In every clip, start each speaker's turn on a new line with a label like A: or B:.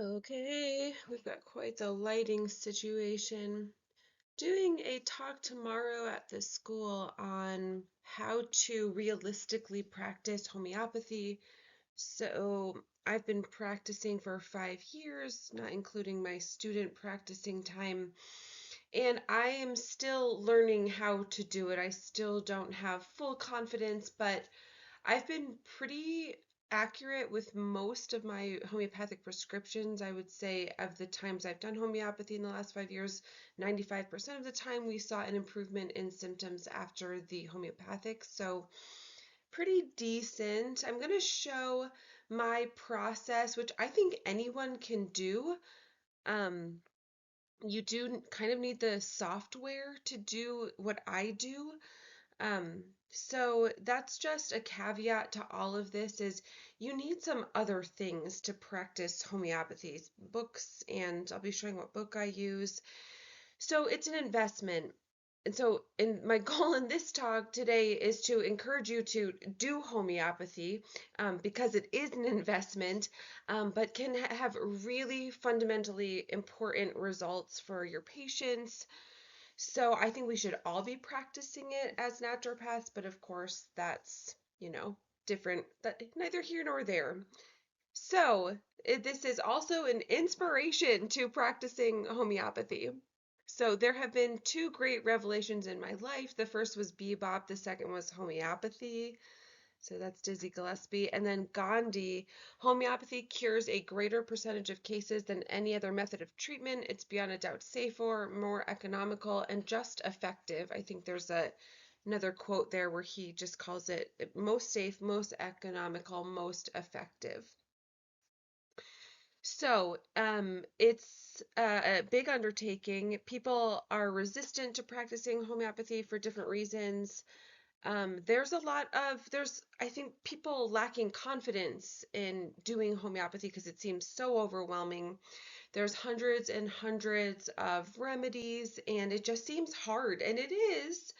A: Okay, we've got quite the lighting situation. Doing a talk tomorrow at the school on how to realistically practice homeopathy. So I've been practicing for 5 years, not including my student practicing time, and I am still learning how to do it. I still don't have full confidence, but I've been pretty accurate with most of my homeopathic prescriptions. I would say of the times I've done homeopathy in the last 5 years, 95% of the time we saw an improvement in symptoms after the homeopathic. So pretty decent. I'm going to show my process, which I think anyone can do. Um, you do kind of need the software to do what I do. So that's just a caveat to all of this is you need some other things to practice homeopathy, books, and I'll be showing what book I use. So it's an investment. And so in my goal in this talk today is to encourage you to do homeopathy because it is an investment, but can have really fundamentally important results for your patients. So I think we should all be practicing it as naturopaths, but of course that's, different, that neither here nor there. So this is also an inspiration to practicing homeopathy. So there have been two great revelations in my life. The first was bebop, the second was homeopathy. So that's Dizzy Gillespie. And then Gandhi, homeopathy cures a greater percentage of cases than any other method of treatment. It's beyond a doubt safer, more economical, and just effective. I think there's another quote there where he just calls it most safe, most economical, most effective. So, it's a big undertaking. People are resistant to practicing homeopathy for different reasons. There's, I think, people lacking confidence in doing homeopathy because it seems so overwhelming. There's hundreds and hundreds of remedies, and it just seems hard, and it is.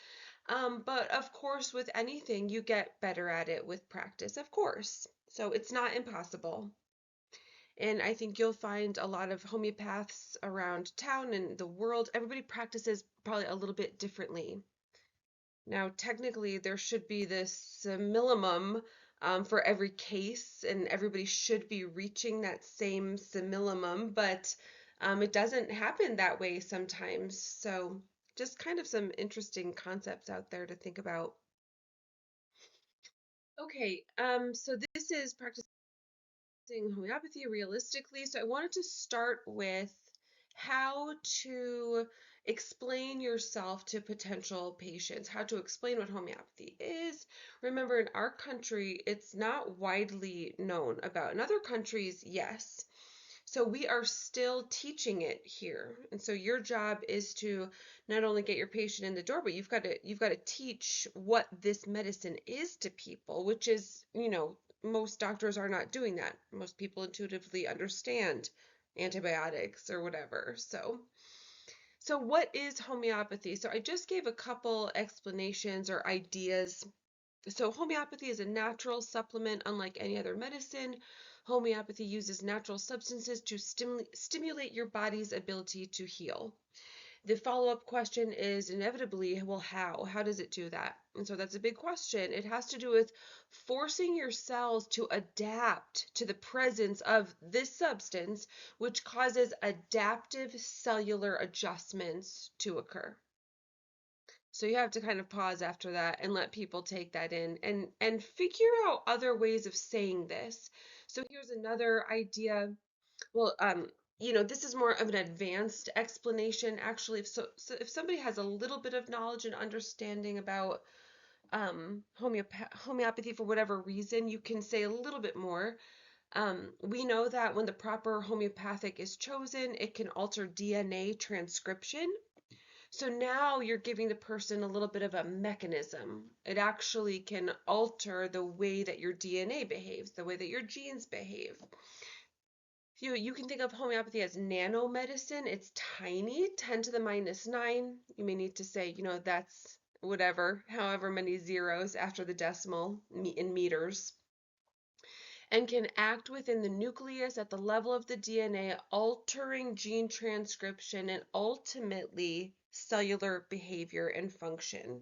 A: But of course, with anything, you get better at it with practice, of course. So it's not impossible. And I think you'll find a lot of homeopaths around town and the world. Everybody practices probably a little bit differently. Now, technically, there should be this minimum for every case, and everybody should be reaching that same minimum, but it doesn't happen that way sometimes. So, just kind of some interesting concepts out there to think about. Okay, so this is practicing homeopathy realistically. So, I wanted to start with how to explain yourself to potential patients, how to explain what homeopathy is. Remember, in our country, it's not widely known about. In other countries, yes. So we are still teaching it here. And so your job is to not only get your patient in the door, but you've got to teach what this medicine is to people, which is, most doctors are not doing that. Most people intuitively understand antibiotics or whatever. So what is homeopathy? So I just gave a couple explanations or ideas. So homeopathy is a natural supplement unlike any other medicine. Homeopathy uses natural substances to stimulate your body's ability to heal. The follow-up question is inevitably, well, how? How does it do that? And so that's a big question. It has to do with forcing your cells to adapt to the presence of this substance, which causes adaptive cellular adjustments to occur. So you have to kind of pause after that and let people take that in and figure out other ways of saying this. So here's another idea. Well, this is more of an advanced explanation actually. So if somebody has a little bit of knowledge and understanding about homeopathy for whatever reason, you can say a little bit more. We know that when the proper homeopathic is chosen, it can alter DNA transcription. So now you're giving the person a little bit of a mechanism. It actually can alter the way that your DNA behaves, the way that your genes behave. You can think of homeopathy as nanomedicine. It's tiny, 10 to the minus 9. You may need to say, that's whatever, however many zeros after the decimal in meters. and can act within the nucleus at the level of the DNA, altering gene transcription and ultimately cellular behavior and function.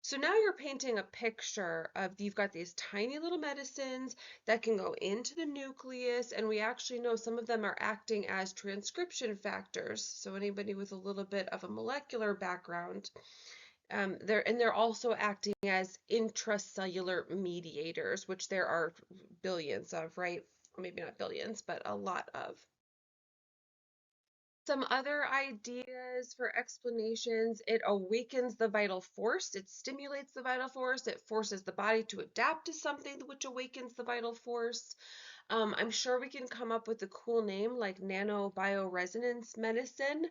A: So now you're painting a picture of you've got these tiny little medicines that can go into the nucleus, and we actually know some of them are acting as transcription factors. So anybody with a little bit of a molecular background, they're also acting as intracellular mediators, which there are billions of, right? Maybe not billions, but a lot of. Some other ideas for explanations: it awakens the vital force, it stimulates the vital force, it forces the body to adapt to something which awakens the vital force. I'm sure we can come up with a cool name like nanobioresonance medicine,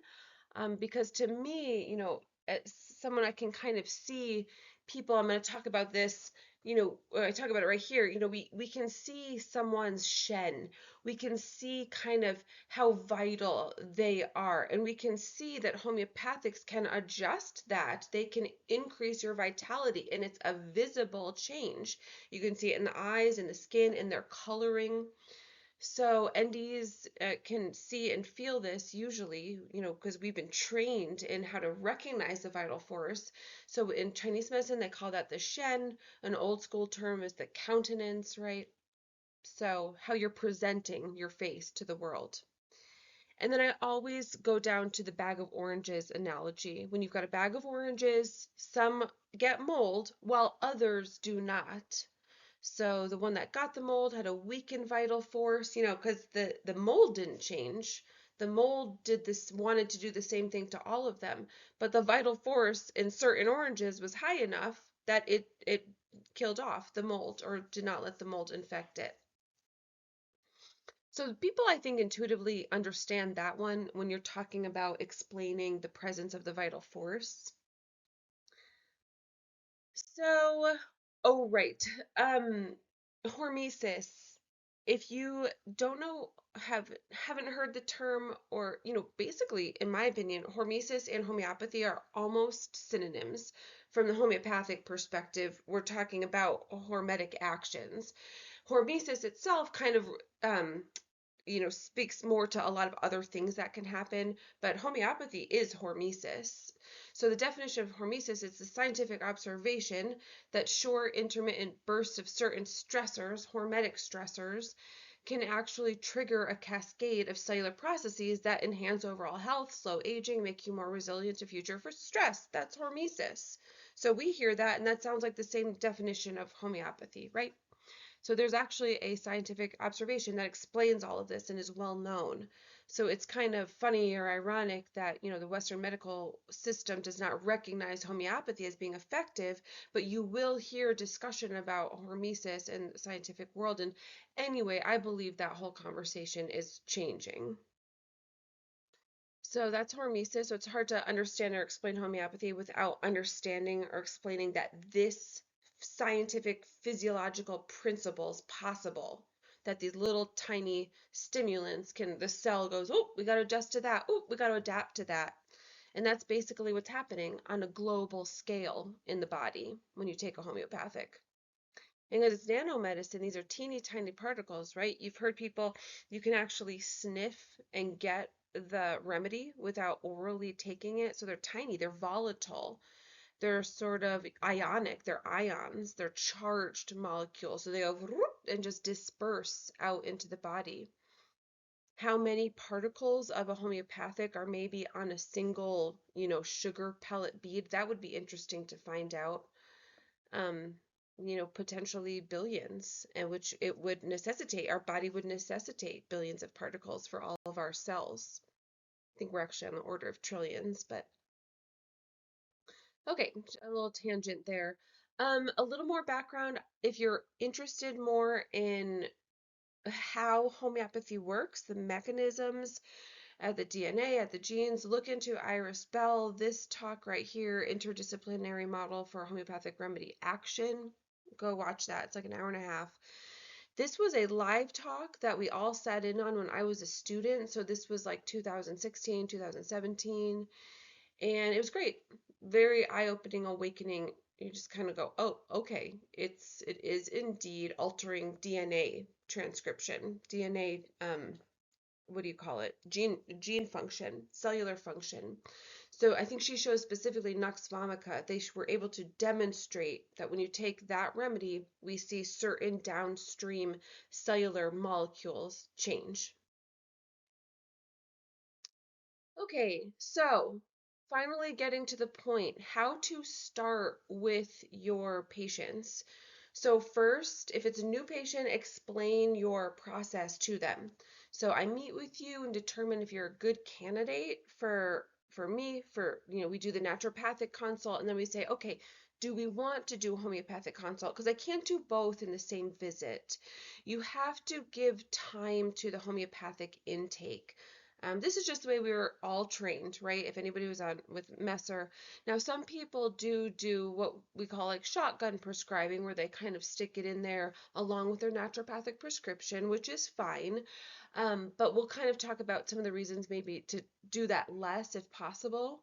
A: because to me, as someone, I can kind of see people, I'm going to talk about this, I talk about it right here, we can see someone's shen, we can see kind of how vital they are, and we can see that homeopathics can adjust that. They can increase your vitality, and it's a visible change. You can see it in the eyes, in the skin, in their coloring. So NDs can see and feel this usually, because we've been trained in how to recognize the vital force. So in Chinese medicine, they call that the shen. An old school term is the countenance, right? So how you're presenting your face to the world. And then I always go down to the bag of oranges analogy. When you've got a bag of oranges, some get mold while others do not. So the one that got the mold had a weakened vital force, because the mold didn't change. The mold wanted to do the same thing to all of them, but the vital force in certain oranges was high enough that it killed off the mold, or did not let the mold infect it. So people, I think, intuitively understand that one when you're talking about explaining the presence of the vital force. So, oh right, hormesis. If you don't know, haven't heard the term, or basically, in my opinion, hormesis and homeopathy are almost synonyms. From the homeopathic perspective, we're talking about hormetic actions. Hormesis itself kind of speaks more to a lot of other things that can happen, but homeopathy is hormesis. So the definition of hormesis is the scientific observation that short, intermittent bursts of certain stressors, hormetic stressors, can actually trigger a cascade of cellular processes that enhance overall health, slow aging, make you more resilient to future for stress. That's hormesis. So we hear that, and that sounds like the same definition of homeopathy, right? So there's actually a scientific observation that explains all of this and is well known. So it's kind of funny or ironic that, the Western medical system does not recognize homeopathy as being effective, but you will hear discussion about hormesis in the scientific world. And anyway, I believe that whole conversation is changing. So that's hormesis. So it's hard to understand or explain homeopathy without understanding or explaining that this scientific physiological principle is possible. That these little tiny stimulants the cell goes, oh, we got to adjust to that. Oh, we got to adapt to that. And that's basically what's happening on a global scale in the body when you take a homeopathic. And because it's nanomedicine, these are teeny tiny particles, right? You've heard people, you can actually sniff and get the remedy without orally taking it. So they're tiny, they're volatile, they're sort of ionic, they're ions, they're charged molecules. So they go and just disperse out into the body. How many particles of a homeopathic are maybe on a single, sugar pellet bead? That would be interesting to find out. um, potentially billions, and which it would necessitate, our body would necessitate billions of particles for all of our cells. I think we're actually on the order of trillions, but okay, a little tangent there. A little more background, if you're interested more in how homeopathy works, the mechanisms at the DNA, at the genes, look into Iris Bell. This talk right here, Interdisciplinary Model for Homeopathic Remedy Action. Go watch that. It's like an hour and a half. This was a live talk that we all sat in on when I was a student. So this was like 2016, 2017. And it was great. Very eye-opening, awakening. You just kind of go, oh, okay. It is indeed altering DNA transcription, DNA, what do you call it? Gene function, cellular function. So I think she shows specifically Nux vomica, they were able to demonstrate that when you take that remedy, we see certain downstream cellular molecules change. Okay, so finally getting to the point, how to start with your patients. So first, if it's a new patient, explain your process to them. So I meet with you and determine if you're a good candidate for me, we do the naturopathic consult, and then we say, okay, do we want to do a homeopathic consult? Because I can't do both in the same visit. You have to give time to the homeopathic intake. This is just the way we were all trained, right? If anybody was on with Messer. Now, some people do what we call like shotgun prescribing, where they kind of stick it in there along with their naturopathic prescription, which is fine. But we'll kind of talk about some of the reasons maybe to do that less if possible.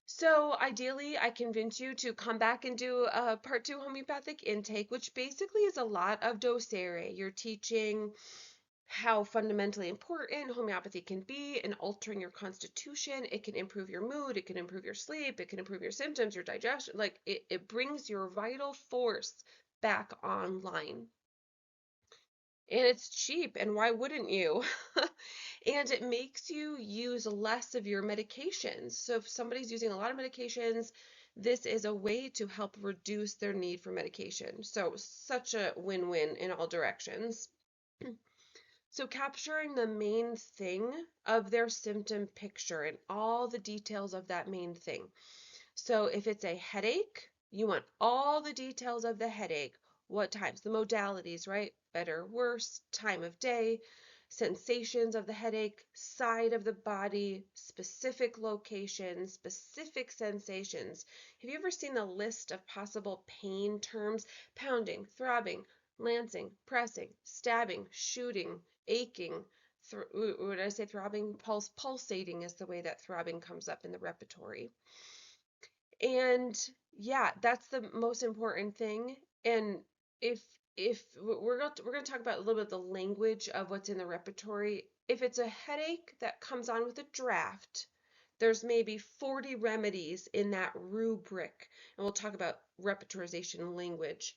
A: So ideally, I convince you to come back and do a part 2 homeopathic intake, which basically is a lot of docere. You're teaching how fundamentally important homeopathy can be in altering your constitution. It can improve your mood, it can improve your sleep, it can improve your symptoms, your digestion. Like it brings your vital force back online. And it's cheap, and why wouldn't you? And it makes you use less of your medications. So if somebody's using a lot of medications, this is a way to help reduce their need for medication. So such a win-win in all directions. So capturing the main thing of their symptom picture and all the details of that main thing. So if it's a headache, you want all the details of the headache, what times, the modalities, right? Better, worse, time of day, sensations of the headache, side of the body, specific locations, specific sensations. Have you ever seen the list of possible pain terms? Pounding, throbbing, lancing, pressing, stabbing, shooting, aching. Would I say throbbing? Pulsating is the way that throbbing comes up in the repertory. And yeah, that's the most important thing. And if we're going to talk about a little bit of the language of what's in the repertory. If it's a headache that comes on with a draft, there's maybe 40 remedies in that rubric. And we'll talk about repertorization language.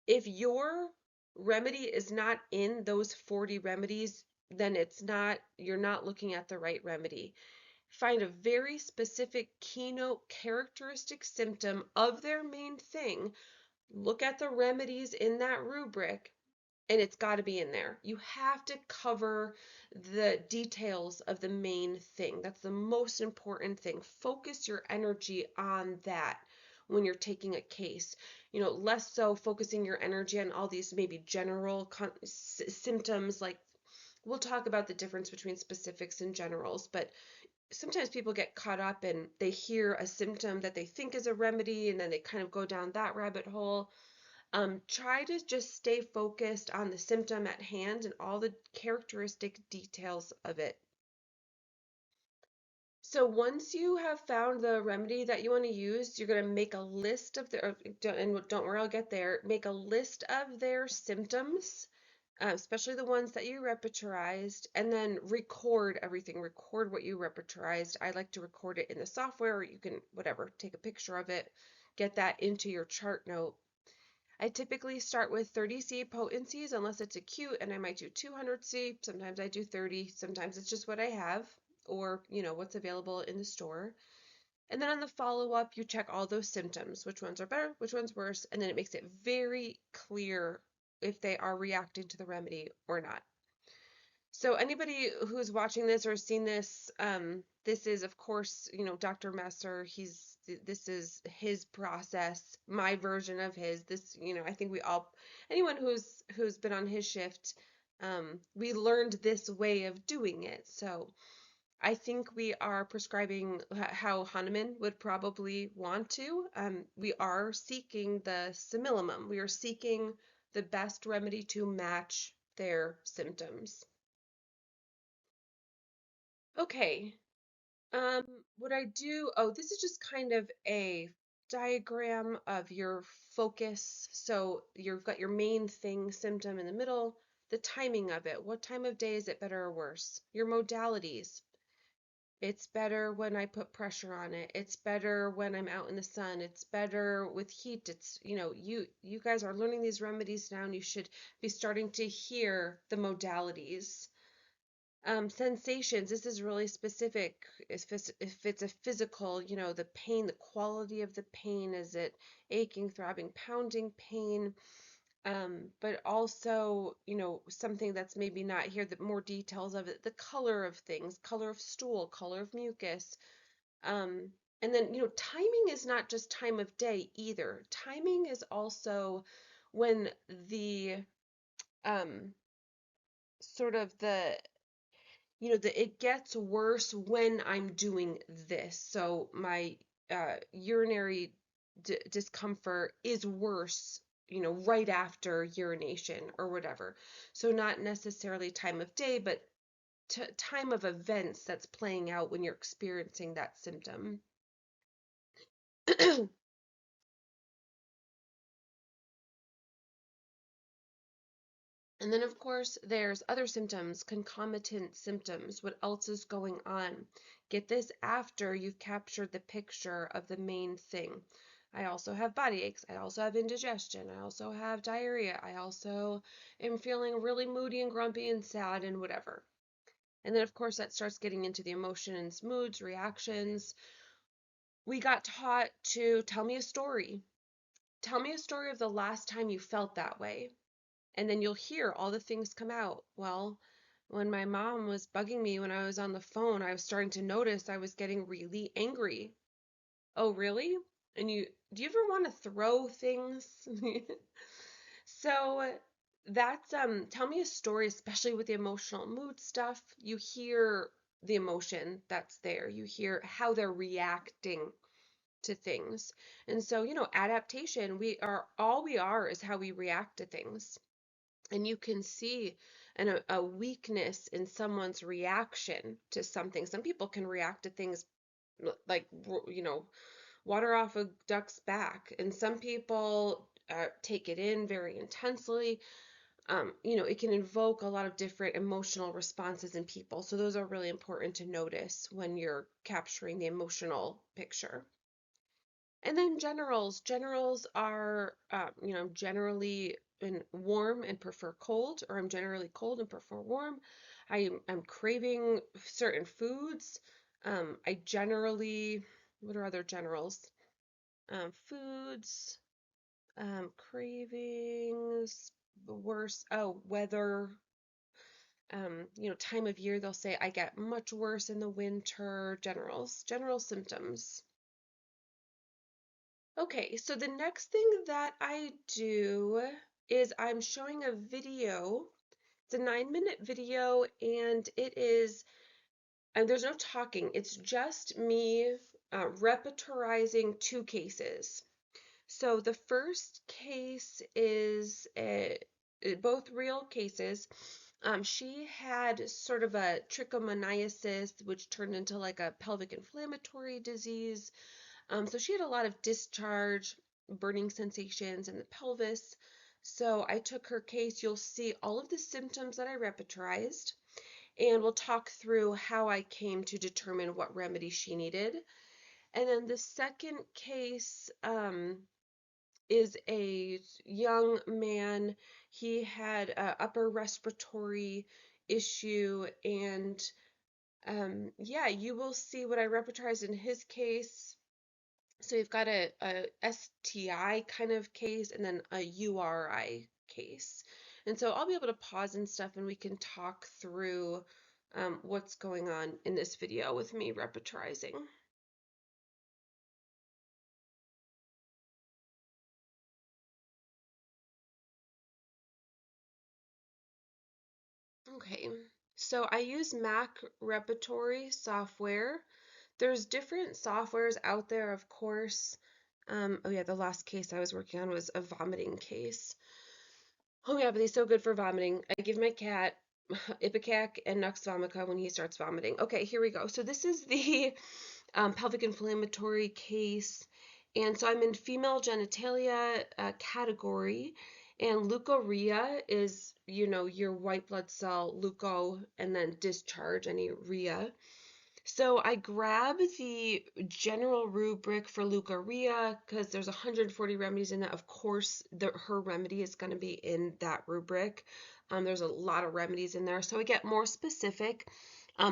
A: If your remedy is not in those 40 remedies, then you're not looking at the right remedy. Find a very specific keynote characteristic symptom of their main thing, look at the remedies in that rubric, and it's got to be in there. You have to cover the details of the main thing. That's the most important thing. Focus your energy on that when you're taking a case. Less so focusing your energy on all these maybe general symptoms. Like, we'll talk about the difference between specifics and generals, but sometimes people get caught up and they hear a symptom that they think is a remedy and then they kind of go down that rabbit hole. Try to just stay focused on the symptom at hand and all the characteristic details of it. So once you have found the remedy that you want to use, you're going to make a list of and don't worry, I'll get there, make a list of their symptoms, especially the ones that you repertorized, and then record everything. Record what you repertorized. I like to record it in the software, or you can, whatever, take a picture of it, get that into your chart note. I typically start with 30C potencies unless it's acute, and I might do 200C. Sometimes I do 30. Sometimes it's just what I have, or what's available in the store. And then on the follow-up, you check all those symptoms, which ones are better, which one's worse, and then it makes it very clear if they are reacting to the remedy or not. So anybody who's watching this or seen this, this is of course, Dr. Messer, this is his process, my version of his. This, I think anyone who's been on his shift, we learned this way of doing it. So I think we are prescribing how Hahnemann would probably want to. We are seeking the similimum. We are seeking the best remedy to match their symptoms. Okay, um, what I do, oh, this is just kind of a diagram of your focus. So you've got your main thing symptom in the middle, the timing of it. What time of day is it better or worse? Your modalities. It's better when I put pressure on it. It's better when I'm out in the sun. It's better with heat. It's, you guys are learning these remedies now and you should be starting to hear the modalities. Sensations, this is really specific. If it's a physical, the pain, the quality of the pain, is it aching, throbbing, pounding pain? But also, something that's maybe not here, the more details of it, the color of things, color of stool, color of mucus. Um, and then, timing is not just time of day either. Timing is also when the um, sort of it gets worse when I'm doing this. So my urinary discomfort is worse, right after urination or whatever. So not necessarily time of day, but time of events that's playing out when you're experiencing that symptom. And then, of course, there's other symptoms, concomitant symptoms. What else is going on? Get this after you've captured the picture of the main thing. I also have body aches. I also have indigestion. I also have diarrhea. I also am feeling really moody and grumpy and sad and whatever. And then, of course, that starts getting into the emotions, moods, reactions. We got taught to tell me a story. Tell me a story of the last time you felt that way. And then you'll hear all the things come out. Well, when my mom was bugging me when I was on the phone, I was starting to notice I was getting really angry. Oh, really? And do you ever want to throw things? So that's tell me a story, especially with the emotional mood stuff. You hear the emotion that's there. You hear how they're reacting to things. And so, adaptation, we are is how we react to things. And you can see a weakness in someone's reaction to something. Some people can react to things like, water off a duck's back, and some people take it in very intensely. It can invoke a lot of different emotional responses in people. So those are really important to notice when you're capturing the emotional picture. And then generals. Generals are, generally warm and prefer cold, or I'm generally cold and prefer warm. I'm craving certain foods. I generally, what are other generals? Foods, cravings, worse, weather, time of year, they'll say I get much worse in the winter, general symptoms. Okay, so the next thing that I do is I'm showing a video. It's a 9-minute video, and and there's no talking. It's just me repertorizing 2 cases. So the first case is both real cases. She had sort of a trichomoniasis, which turned into like a pelvic inflammatory disease. So she had a lot of discharge, burning sensations in the pelvis. So I took her case. You'll see all of the symptoms that I repertorized, and we'll talk through how I came to determine what remedy she needed. And then the second case is a young man. He had an upper respiratory issue, and yeah, you will see what I repertorized in his case. So you've got a STI kind of case and then a URI case. And so I'll be able to pause and stuff and we can talk through what's going on in this video with me repertorizing. Okay, so I use Mac repertory software. There's different softwares out there, of course. Oh yeah, the last case I was working on was a vomiting case. Homeopathy is so good for vomiting. I give my cat Ipecac and Nux Vomica when he starts vomiting. Okay, here we go. So this is the pelvic inflammatory case. And so I'm in female genitalia category. And leukorrhea is, your white blood cell leuko and then discharge any rhea. So I grab the general rubric for leukorrhea because there's 140 remedies in that. Of course, her remedy is going to be in that rubric. There's a lot of remedies in there. So I get more specific.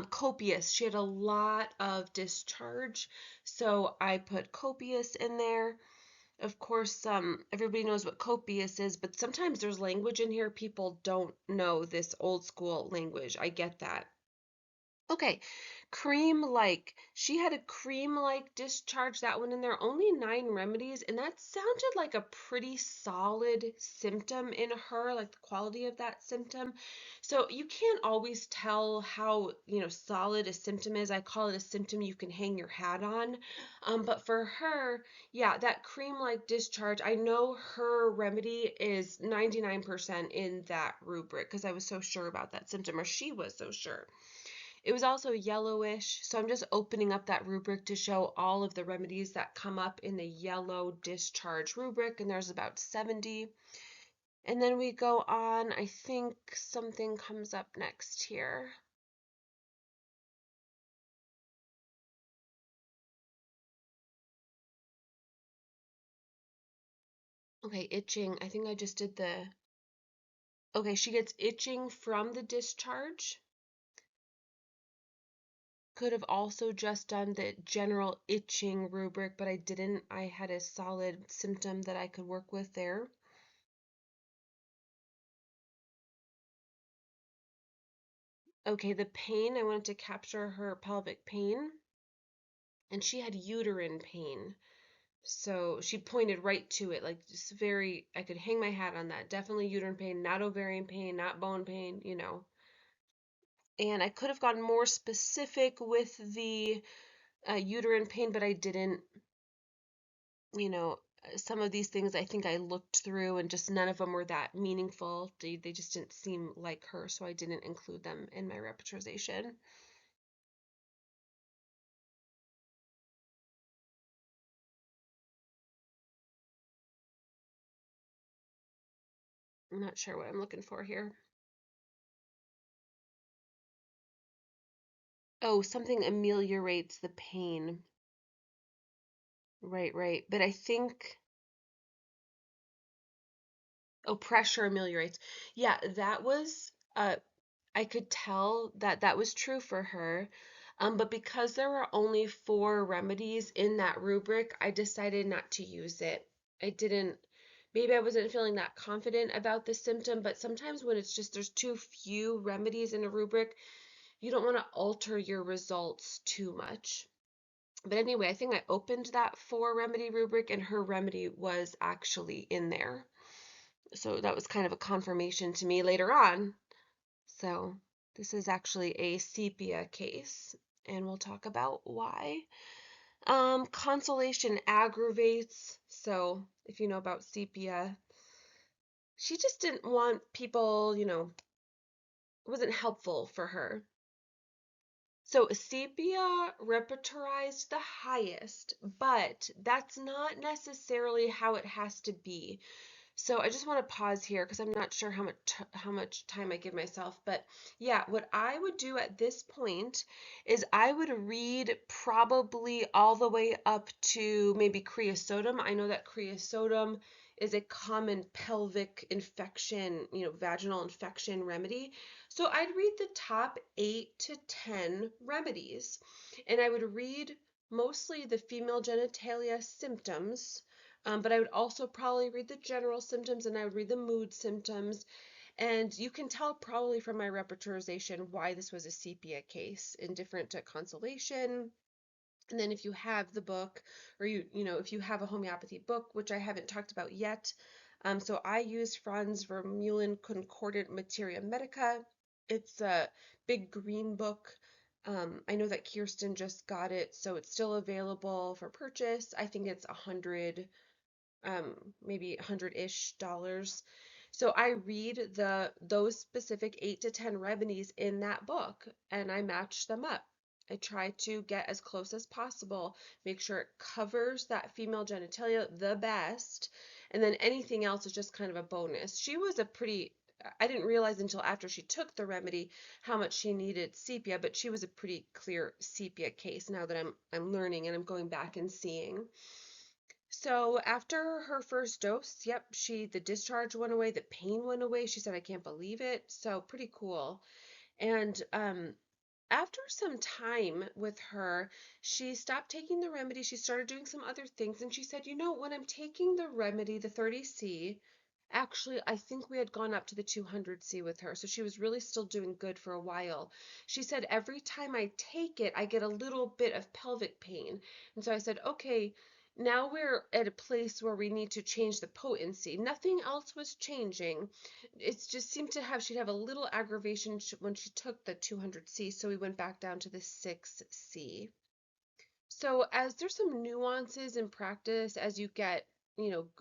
A: Copious. She had a lot of discharge. So I put copious in there. Of course, everybody knows what copious is, but sometimes there's language in here. People don't know this old school language. I get that. Okay, cream-like. She had a cream-like discharge, that one in there, only 9 remedies, and that sounded like a pretty solid symptom in her, like the quality of that symptom. So you can't always tell how, solid a symptom is. I call it a symptom you can hang your hat on. But for her, yeah, that cream-like discharge, I know her remedy is 99% in that rubric because I was so sure about that symptom, or she was so sure. It was also yellowish, so I'm just opening up that rubric to show all of the remedies that come up in the yellow discharge rubric, and there's about 70. And then we go on, I think something comes up next here. Okay, itching. I think I just did the... Okay, she gets itching from the discharge. Could have also just done the general itching rubric, but I didn't. I had a solid symptom that I could work with there. Okay, the pain, I wanted to capture her pelvic pain, and she had uterine pain. So she pointed right to it, like just very, I could hang my hat on that. Definitely uterine pain, not ovarian pain, not bone pain. And I could have gotten more specific with the uterine pain, but I didn't, you know. Some of these things I think I looked through and just none of them were that meaningful. They just didn't seem like her, so I didn't include them in my repertorization. I'm not sure what I'm looking for here. Oh, something ameliorates the pain. Right, right. But I think, oh, pressure ameliorates. Yeah, that was, I could tell that that was true for her. But because there were only 4 remedies in that rubric, I decided not to use it. I didn't, maybe I wasn't feeling that confident about the symptom, but sometimes when it's just there's too few remedies in a rubric, you don't want to alter your results too much. But anyway, I think I opened that 4 remedy rubric and her remedy was actually in there. So that was kind of a confirmation to me later on. So this is actually a sepia case, and we'll talk about why. Consolation aggravates. So if you know about sepia, she just didn't want people, it wasn't helpful for her. So sepia repertorized the highest, but that's not necessarily how it has to be. So I just want to pause here because I'm not sure how much time I give myself, but yeah, what I would do at this point is I would read probably all the way up to maybe creosotum. I know that creosotum is a common pelvic infection, vaginal infection remedy. So I'd read the top 8 to 10 remedies, and I would read mostly the female genitalia symptoms, but I would also probably read the general symptoms and I would read the mood symptoms. And you can tell probably from my repertorization why this was a sepia case, indifferent to consolation. And then if you have the book, or if you have a homeopathy book, which I haven't talked about yet, so I use Franz Vermeulen Concordant Materia Medica. It's a big green book. I know that Kirsten just got it, so it's still available for purchase. I think it's 100, maybe 100-ish dollars. So I read those specific 8 to 10 remedies in that book and I match them up. I try to get as close as possible, make sure it covers that female genitalia the best, And then anything else is just kind of a bonus. She was a pretty, I didn't realize until after she took the remedy how much she needed sepia, but she was a pretty clear sepia case now that I'm learning and I'm going back and seeing. So after her first dose, yep, the discharge went away, the pain went away. She said, I can't believe it. So pretty cool. And after some time with her, she stopped taking the remedy. She started doing some other things. And she said, when I'm taking the remedy, the 30C, actually, I think we had gone up to the 200C with her. So she was really still doing good for a while. She said, every time I take it, I get a little bit of pelvic pain. And so I said, okay, now we're at a place where we need to change the potency. Nothing else was changing. It just seemed she'd have a little aggravation when she took the 200C, so we went back down to the 6C. So as there's some nuances in practice as you get,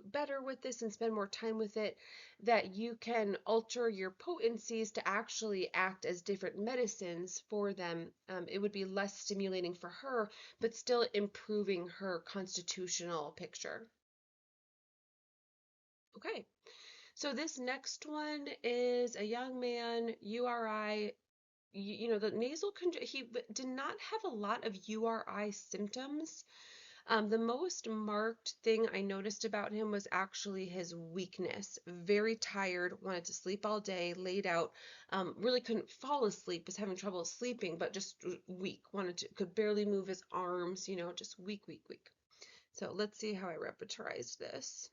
A: better with this and spend more time with it, that you can alter your potencies to actually act as different medicines for them. It would be less stimulating for her, but still improving her constitutional picture. Okay. So this next one is a young man, URI. The he did not have a lot of URI symptoms. The most marked thing I noticed about him was actually his weakness. Very tired, wanted to sleep all day, laid out, really couldn't fall asleep, was having trouble sleeping, but just weak, could barely move his arms, just weak, weak, weak. So let's see how I repertorized this.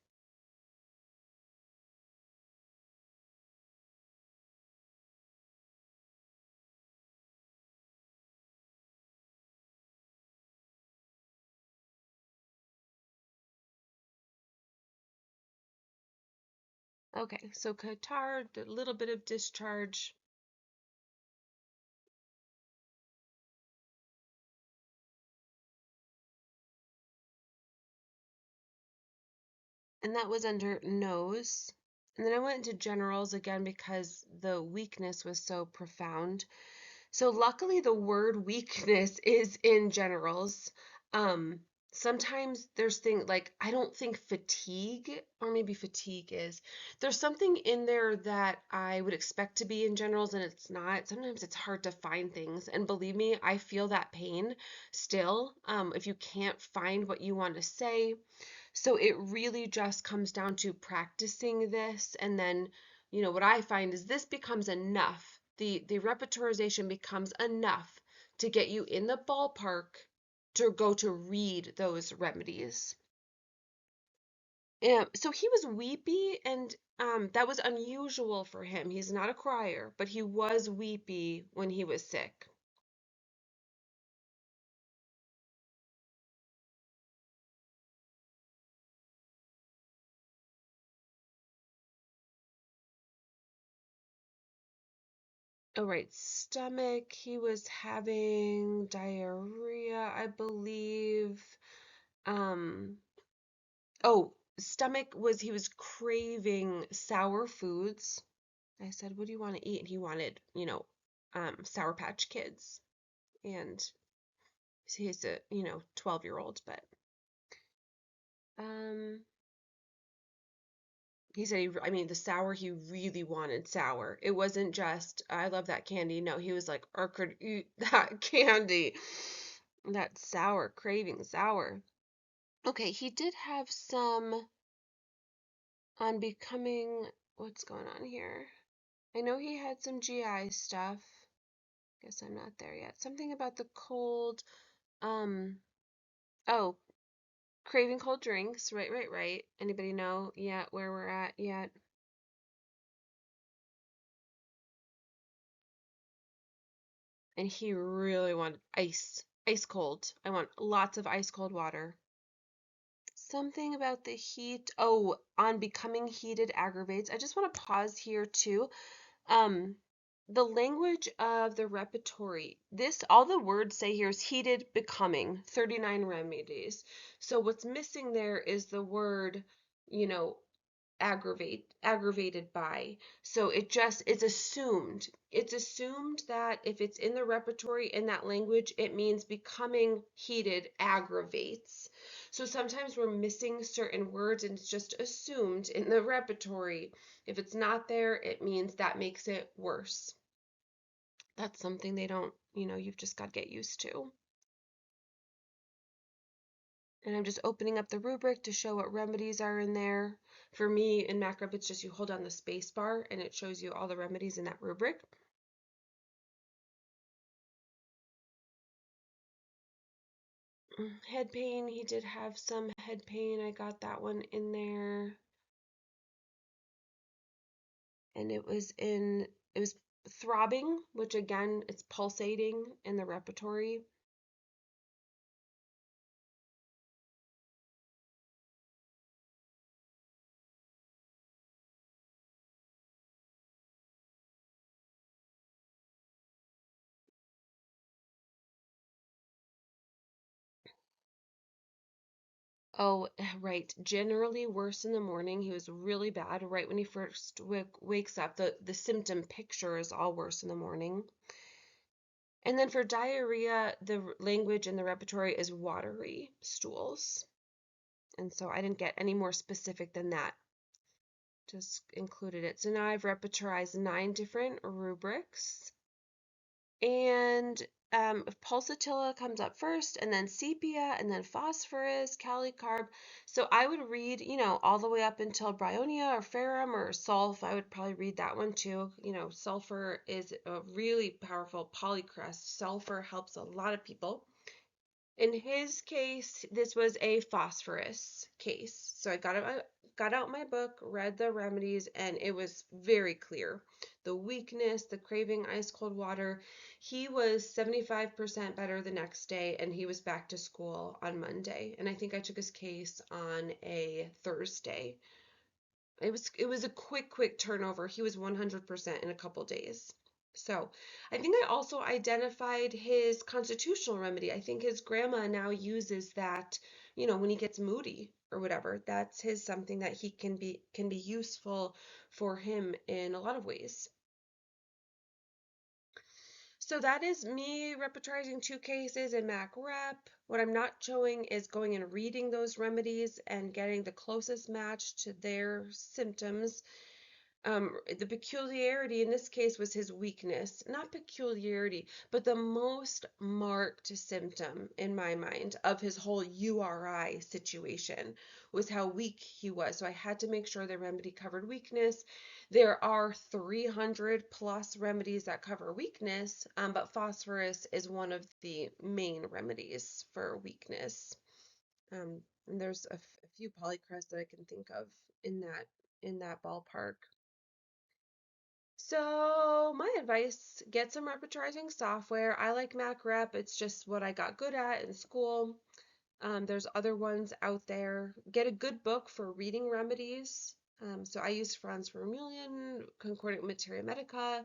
A: Okay, so catarrh, a little bit of discharge. And that was under nose. And then I went into generals again because the weakness was so profound. So luckily the word weakness is in generals. Um, Sometimes there's things like I don't think fatigue, or maybe fatigue is. There's something in there that I would expect to be in generals and it's not. Sometimes it's hard to find things. And believe me, I feel that pain still. If you can't find what you want to say. So it really just comes down to practicing this, and then, what I find is this becomes enough. The repertorization becomes enough to get you in the ballpark to go to read those remedies. So he was weepy, and that was unusual for him. He's not a crier, but he was weepy when he was sick. Oh, right, stomach. He was having diarrhea, I believe. Um, oh, stomach was he was craving sour foods. I said, "What do you want to eat?" And he wanted, Sour Patch Kids. And he's a, 12-year-old, but um he said the sour, he really wanted sour. It wasn't just, I love that candy. No, he was like, I could eat that candy. That sour, craving sour. Okay, he did have some on becoming, what's going on here? I know he had some GI stuff. Guess I'm not there yet. Something about the cold. Um, oh, craving cold drinks. Right, right, right. Anybody know yet where we're at yet? And he really wanted ice. Ice cold. I want lots of ice cold water. Something about the heat. Oh, on becoming heated aggravates. I just want to pause here too. Um, the language of the repertory. All the words say here is heated becoming, 39 remedies. So what's missing there is the word, you know, aggravated by. So it's assumed that if it's in the repertory in that language, it means becoming heated aggravates. So sometimes we're missing certain words and it's just assumed in the repertory. If it's not there, it means that makes it worse. That's something they don't, you've just got to get used to. And I'm just opening up the rubric to show what remedies are in there. For me, in MacRep, it's just you hold down the space bar and it shows you all the remedies in that rubric. Head pain, he did have some head pain. I got that one in there. And it was throbbing, which again, it's pulsating in the repertory. Oh, right. Generally worse in the morning. He was really bad right when he first wakes up. The symptom picture is all worse in the morning. And then for diarrhea, the language in the repertory is watery stools. And so I didn't get any more specific than that. Just included it. So now I've repertorized 9 different rubrics. And pulsatilla comes up first, and then sepia, and then phosphorus, calicarb. So I would read, all the way up until bryonia or ferrum or sulf. I would probably read that one too. Sulfur is a really powerful polycrest. Sulfur helps a lot of people. In his case, this was a phosphorus case. So I got out my book, read the remedies, and it was very clear. The weakness, the craving ice cold water. He was 75% better the next day, and he was back to school on Monday. And I think I took his case on a Thursday. It was a quick turnover. He was 100% in a couple days. So I think I also identified his constitutional remedy. I think his grandma now uses that, when he gets moody or whatever. That's his something that he can be useful for him in a lot of ways. So that is me repertorizing 2 cases in MacRep. What I'm not showing is going and reading those remedies and getting the closest match to their symptoms. The peculiarity in this case was his weakness. Not peculiarity, but the most marked symptom in my mind of his whole URI situation was how weak he was. So I had to make sure the remedy covered weakness. There are 300 plus remedies that cover weakness, but phosphorus is one of the main remedies for weakness. And there's a few polycrests that I can think of in that ballpark. So my advice, get some repertorizing software. I like MacRep. It's just what I got good at in school. There's other ones out there. Get a good book for reading remedies. So I use Franz Vermeulen, Concordant Materia Medica.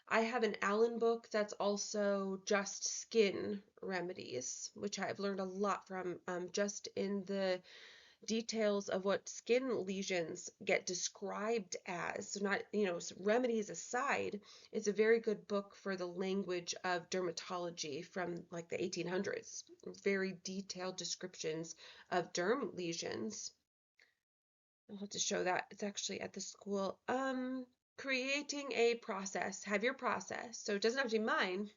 A: I have an Allen book that's also just skin remedies, which I've learned a lot from, just in the details of what skin lesions get described as. So not, remedies aside, it's a very good book for the language of dermatology from like the 1800s. Very detailed descriptions of derm lesions. I'll have to show that. It's actually at the school. Creating a process. Have your process. So it doesn't have to be mine,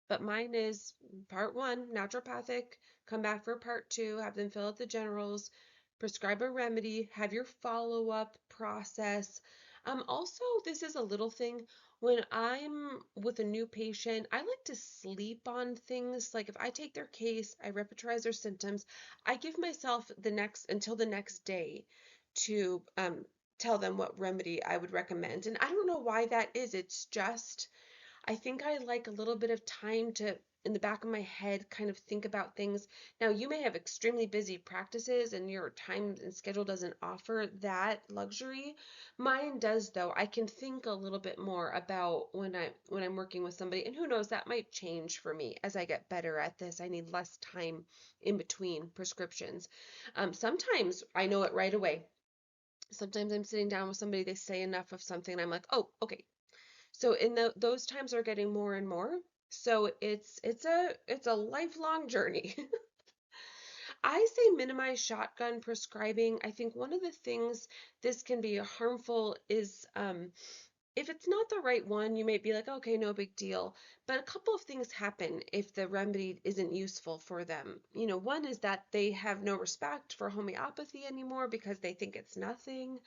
A: but mine is part 1, naturopathic. Come back for part 2. Have them fill out the generals. Prescribe a remedy. Have your follow-up process. Also, this is a little thing. When I'm with a new patient, I like to sleep on things. Like if I take their case, I repertorize their symptoms, I give myself until the next day to tell them what remedy I would recommend. And I don't know why that is. It's just, I think I like a little bit of time to, in the back of my head, kind of think about things. Now, you may have extremely busy practices and your time and schedule doesn't offer that luxury. Mine does, though. I can think a little bit more about when I'm working with somebody, and who knows, that might change for me as I get better at this. I need less time in between prescriptions. Sometimes I know it right away. Sometimes I'm sitting down with somebody, they say enough of something, and I'm like, oh, okay. So in those times are getting more and more. So it's a lifelong journey. I say minimize shotgun prescribing. I think one of the things this can be harmful is if it's not the right one, you may be like, okay, no big deal. But a couple of things happen if the remedy isn't useful for them. One is that they have no respect for homeopathy anymore because they think it's nothing.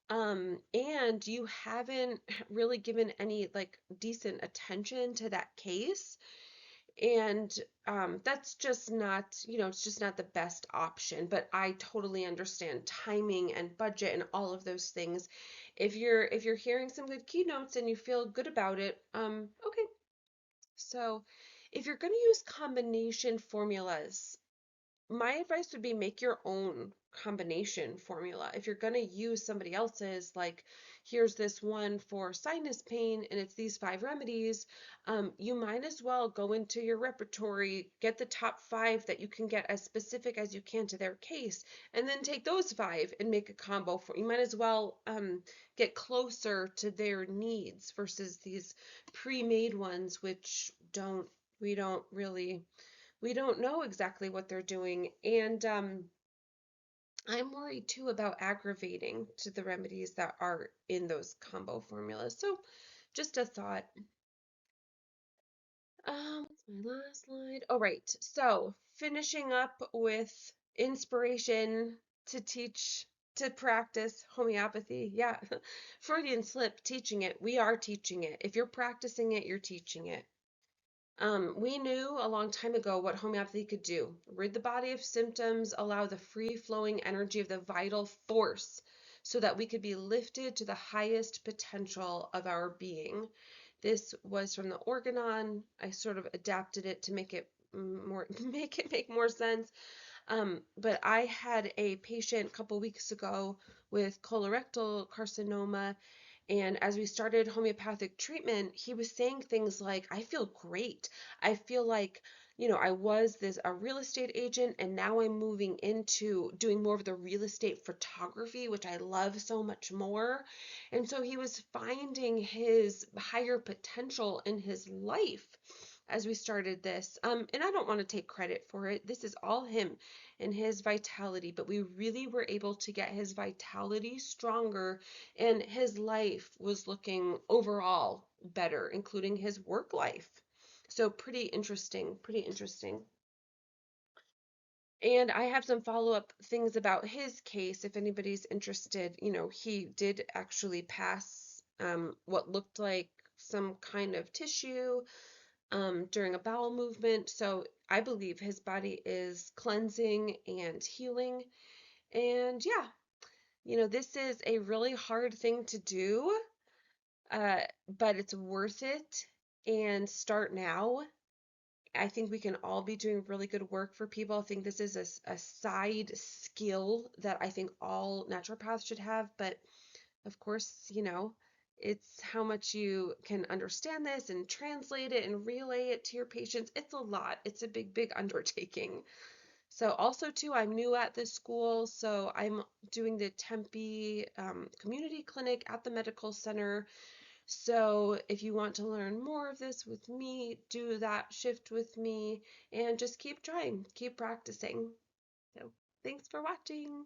A: And you haven't really given any like decent attention to that case. And that's just not, it's just not the best option. But I totally understand timing and budget and all of those things. If you're hearing some good keynotes and you feel good about it, okay. So if you're going to use combination formulas, my advice would be make your own combination formula. If you're going to use somebody else's, like here's this one for sinus pain and it's these 5 remedies, you might as well go into your repertory, get the top 5 that you can get as specific as you can to their case, and then take those 5 and make a combo for. You might as well get closer to their needs versus these pre-made ones, which we don't really we don't know exactly what they're doing. And I'm worried too about aggravating to the remedies that are in those combo formulas. So just a thought. What's my last slide? Oh, right. So finishing up with inspiration to teach, to practice homeopathy. Yeah, Freudian slip, teaching it. We are teaching it. If you're practicing it, you're teaching it. We knew a long time ago what homeopathy could do. Rid the body of symptoms, allow the free-flowing energy of the vital force so that we could be lifted to the highest potential of our being. This was from the Organon. I sort of adapted it to make it more make more sense. But I had a patient a couple weeks ago with colorectal carcinoma, and as we started homeopathic treatment, he was saying things like, I feel great. I feel like, I was a real estate agent and now I'm moving into doing more of the real estate photography, which I love so much more. And so he was finding his higher potential in his life as we started this. And I don't want to take credit for it. This is all him and his vitality, but we really were able to get his vitality stronger and his life was looking overall better, including his work life. So pretty interesting, pretty interesting. And I have some follow-up things about his case if anybody's interested. He did actually pass what looked like some kind of tissue during a bowel movement. So I believe his body is cleansing and healing. And yeah, this is a really hard thing to do, uh, but it's worth it. And start now. I think we can all be doing really good work for people. I think this is a side skill that I think all naturopaths should have. But of course, it's how much you can understand this and translate it and relay it to your patients. It's a lot. It's a big, big undertaking. So also too, I'm new at this school, so I'm doing the Tempe community clinic at the medical center. So if you want to learn more of this with me, do that shift with me and just keep trying, keep practicing. So thanks for watching.